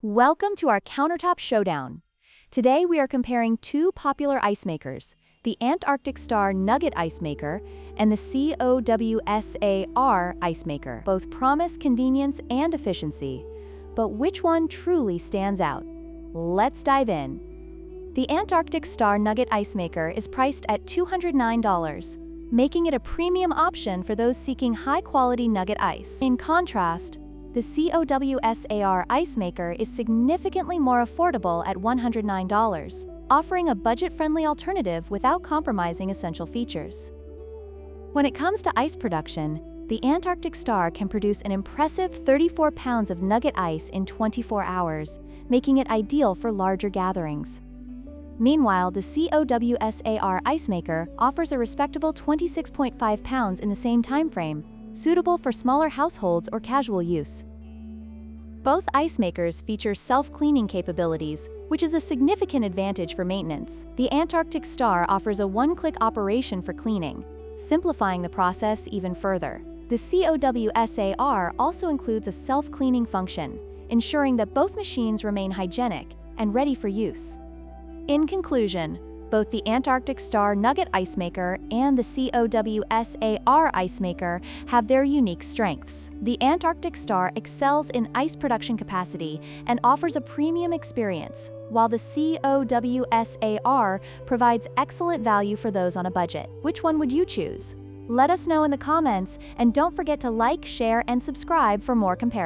Welcome to our Countertop Showdown. Today we are comparing two popular ice makers, the Antarctic Star Nugget ice maker and the COWSAR ice maker. Both promise convenience and efficiency, but which one truly stands out? Let's dive in. The Antarctic Star Nugget ice maker is priced at $209, making it a premium option for those seeking high-quality nugget ice. In contrast, the COWSAR ice maker is significantly more affordable at $109, offering a budget-friendly alternative without compromising essential features. When it comes to ice production, the Antarctic Star can produce an impressive 34 pounds of nugget ice in 24 hours, making it ideal for larger gatherings. Meanwhile, the COWSAR ice maker offers a respectable 26.5 pounds in the same time frame, suitable for smaller households or casual use. Both ice makers feature self-cleaning capabilities, which is a significant advantage for maintenance. The Antarctic Star offers a one-click operation for cleaning, simplifying the process even further. The COWSAR also includes a self-cleaning function, ensuring that both machines remain hygienic and ready for use. In conclusion, both the Antarctic Star Nugget ice maker and the COWSAR ice maker have their unique strengths. The Antarctic Star excels in ice production capacity and offers a premium experience, while the COWSAR provides excellent value for those on a budget. Which one would you choose? Let us know in the comments, and don't forget to like, share, and subscribe for more comparisons.